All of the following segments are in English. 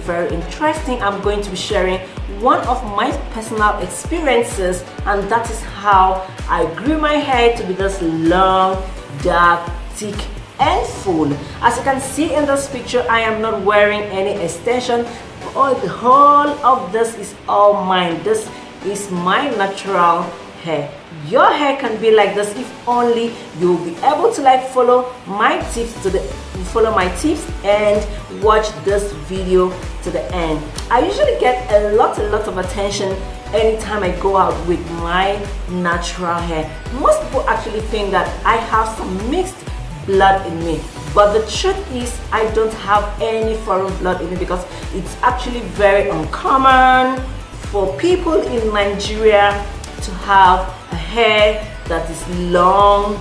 very interesting. I'm going to be sharing one of my personal experiences, and that is how I grew my hair to be this long, dark, thick and full. As you can see in this picture, I am not wearing any extension. The whole of this is all mine. This is my natural hair. Your hair can be like this if only you'll be able to follow my tips and watch this video to the end. I usually get a lot of attention anytime I go out with my natural hair. Most people actually think that I have some mixed blood in me, but the truth is I don't have any foreign blood in me, because it's actually very uncommon for people in Nigeria to have a hair that is long,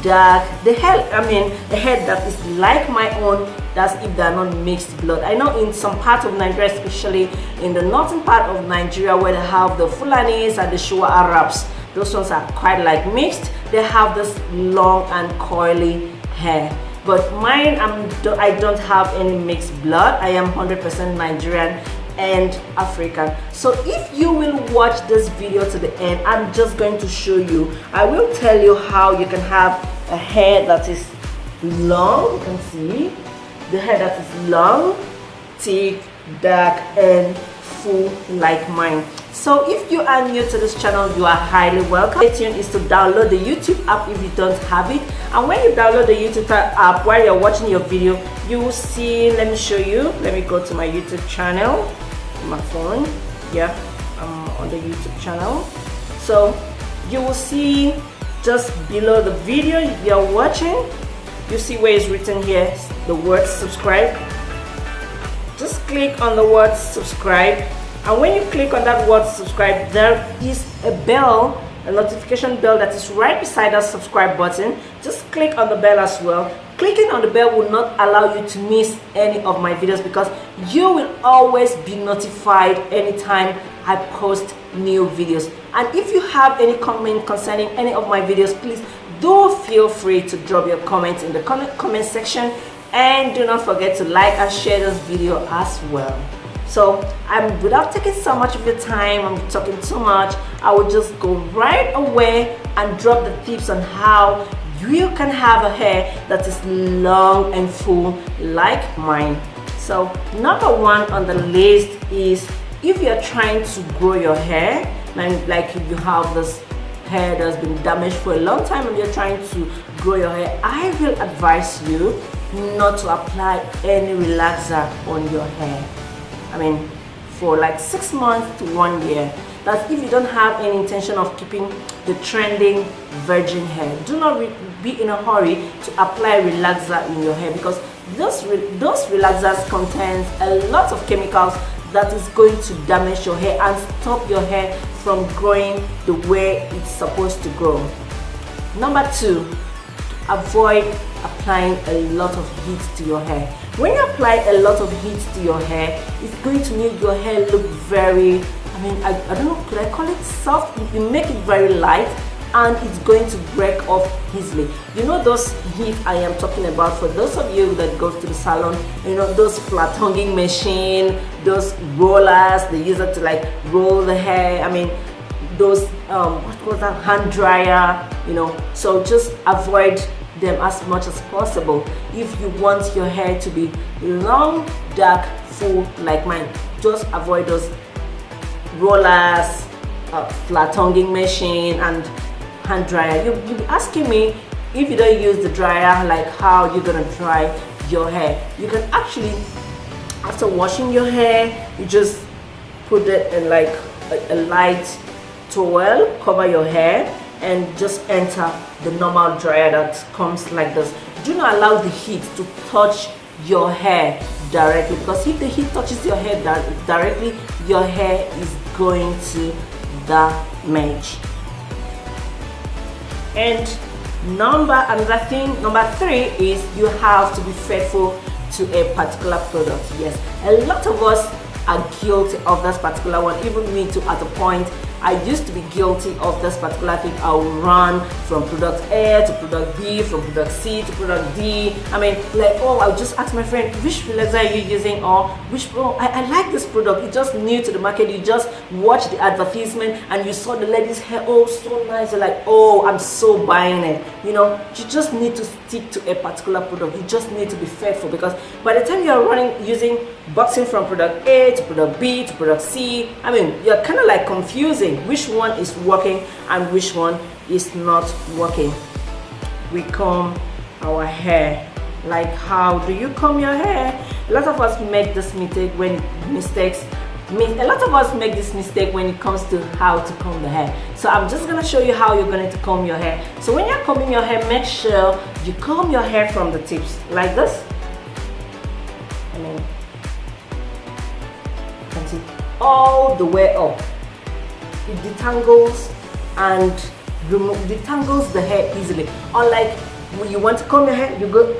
dark. The hair that is like my own, that's if they're not mixed blood. I know in some part of Nigeria, especially in the northern part of Nigeria, where they have the Fulanis and the Shua Arabs, those ones are quite like mixed. They have this long and coily hair, but mine, I don't have any mixed blood. I am 100% Nigerian and African. So if you will watch this video to the end, I'm just going to show you. I will tell you how you can have a hair that is long. You can see the hair that is long, thick, dark and full like mine. So if you are new to this channel, you are highly welcome. Stay tuned is to download the YouTube app if you don't have it. And when you download the YouTube app, while you're watching your video, you will see, let me show you. Let me go to my YouTube channel, my phone. Yeah, I'm on the YouTube channel. So you will see just below the video you're watching, you see where it's written here, the word subscribe. Just click on the word subscribe. And when you click on that word subscribe, there is a bell, a notification bell that is right beside that subscribe button. Just click on the bell as well. Clicking on the bell will not allow you to miss any of my videos, because you will always be notified anytime I post new videos. And if you have any comment concerning any of my videos, please do feel free to drop your comments in the comment section, and do not forget to like and share this video as well. So without taking so much of your time, I'm talking too much, I will just go right away and drop the tips on how you can have a hair that is long and full like mine. So number one on the list is, if you're trying to grow your hair, like if you have this hair that's been damaged for a long time and you're trying to grow your hair, I will advise you not to apply any relaxer on your hair. For like 6 months to 1 year. That's if you don't have any intention of keeping the trending virgin hair. Do not be in a hurry to apply relaxer in your hair, because those relaxers contain a lot of chemicals that is going to damage your hair and stop your hair from growing the way it's supposed to grow. Number two, avoid applying a lot of heat to your hair. When you apply a lot of heat to your hair, it's going to make your hair look very, I don't know, could I call it soft? You make it very light, and it's going to break off easily. You know those heat I am talking about, for those of you that go to the salon, you know those flat tonguing machine, those rollers, they use it to roll the hair. Those what was that, hand dryer, so just avoid them as much as possible if you want your hair to be long, dark, full like mine. Just avoid those rollers, flat tonguing machine and hand dryer. You'll be asking me, if you don't use the dryer, how you're gonna dry your hair. You can actually, after washing your hair, you just put it in a light towel, cover your hair, and just enter the normal dryer that comes like this. Do not allow the heat to touch your hair directly, because if the heat touches your hair directly, your hair is going to damage. And number three is, you have to be faithful to a particular product. Yes, a lot of us are guilty of this particular one, even me too, at a point. I used to be guilty of this particular thing. I'll run from product A to product B, from product C to product D. I mean, like, oh, I'll just ask my friend, which relaxer are you using? Or which, oh, I like this product. It's just new to the market. You just watch the advertisement and you saw the lady's hair, oh, so nice. You're like, oh, I'm so buying it. You know, you just need to stick to a particular product. You just need to be faithful, because by the time you're using boxing from product A to product B to product C, I mean, you're kind of like confusing which one is working and which one is not working. We comb our hair. Like, how do you comb your hair? A lot of us make this mistake when it comes to how to comb the hair. So I'm just gonna show you how you're going to comb your hair. So when you're combing your hair, make sure you comb your hair from the tips like this. And then you can see all the way up. It detangles and detangles the hair easily. Unlike when you want to comb your hair, you go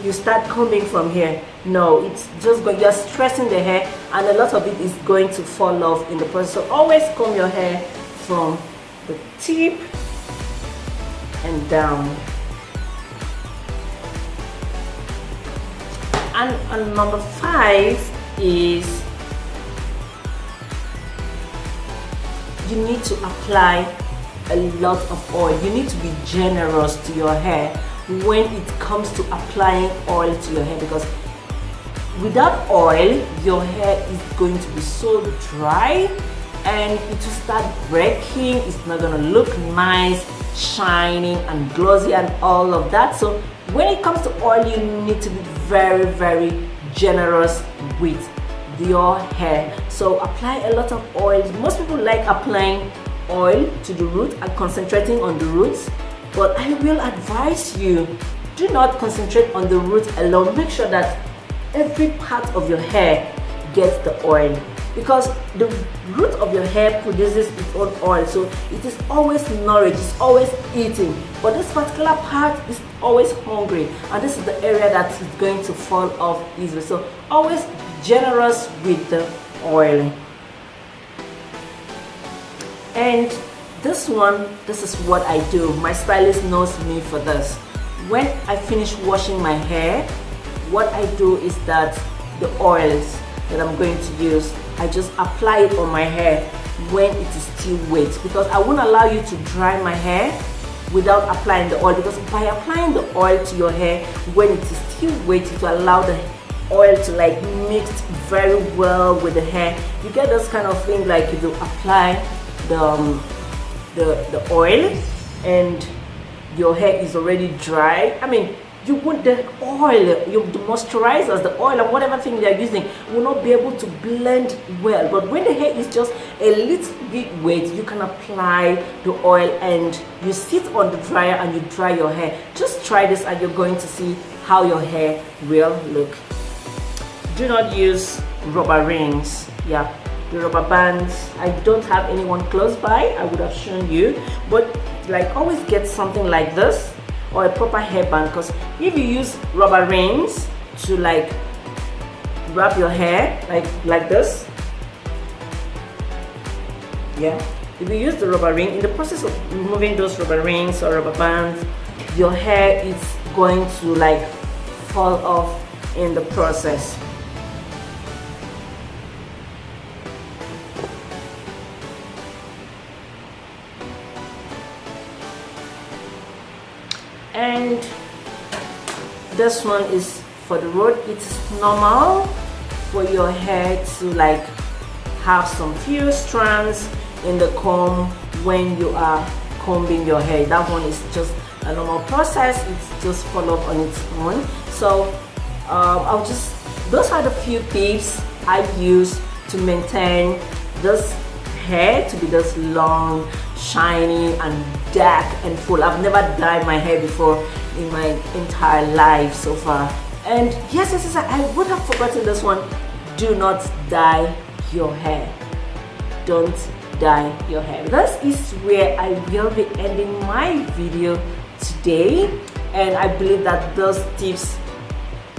you start combing from here. No, it's just going, you're stressing the hair, and a lot of it is going to fall off in the process. So always comb your hair from the tip and down. And number 5 is you need to apply a lot of oil. You need to be generous to your hair when it comes to applying oil to your hair, because without oil your hair is going to be so dry and it will start breaking. It's not going to look nice, shining and glossy and all of that. So when it comes to oil, you need to be very, very generous with your hair. So apply a lot of oil. Most people like applying oil to the root and concentrating on the roots, but I will advise you, do not concentrate on the root alone. Make sure that every part of your hair gets the oil, because the root of your hair produces its own oil, so it is always nourished, it's always eating, but this particular part is always hungry, and this is the area that is going to fall off easily. So always generous with the oil. And this is what I do. My stylist knows me for this. When I finish washing my hair, what I do is that the oils that I'm going to use, I just apply it on my hair when it is still wet, because I won't allow you to dry my hair without applying the oil, because by applying the oil to your hair when it is still wet, it will allow the oil to like mix very well with the hair. You get this kind of thing, like if you apply the oil and your hair is already dry. I mean, you want the oil, the moisturizers, the oil and whatever thing you're using will not be able to blend well. But when the hair is just a little bit wet, you can apply the oil and you sit on the dryer and you dry your hair. Just try this and you're going to see how your hair will look. Do not use rubber rings. Yeah, the rubber bands, I don't have anyone close by, I would have shown you, but like always get something like this or a proper hairband, because if you use rubber rings to like wrap your hair like this, yeah, if you use the rubber ring, in the process of removing those rubber rings or rubber bands, your hair is going to like fall off in the process. And this one is for the road. It's normal for your hair to like have some few strands in the comb when you are combing your hair. That one is just a normal process. It's just fall off on its own. So those are the few tips I use to maintain this hair to be this long, shiny and dark and full. I've never dyed my hair before in my entire life so far. And yes, I would have forgotten this one. Do not dye your hair. Don't dye your hair. This is where I will be ending my video today, and I believe that those tips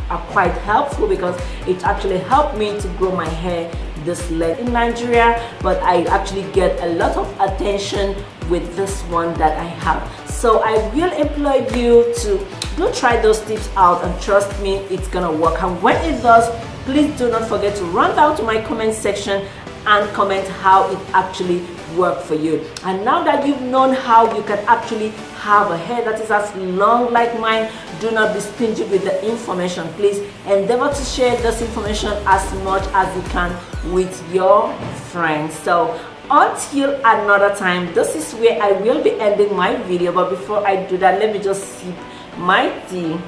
are quite helpful because it actually helped me to grow my hair this length in Nigeria, but I actually get a lot of attention with this one that I have. So I will implore you to do try those tips out, and trust me, it's gonna work. And when it does, please do not forget to run down to my comment section and comment how it actually worked for you. And now that you've known how you can actually have a hair that is as long like mine, do not be stingy with the information. Please endeavor to share this information as much as you can with your friends. So until another time, this is where I will be ending my video. But before I do that, let me just sip my tea.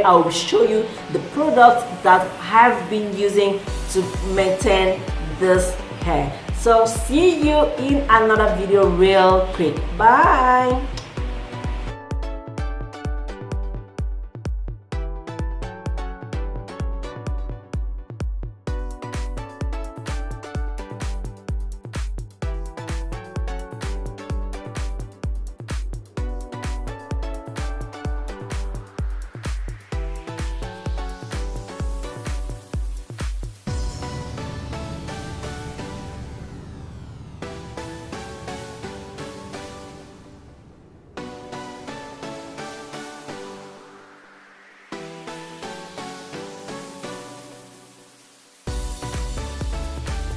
I will show you the products that I have been using to maintain this hair. So see you in another video real quick. Bye.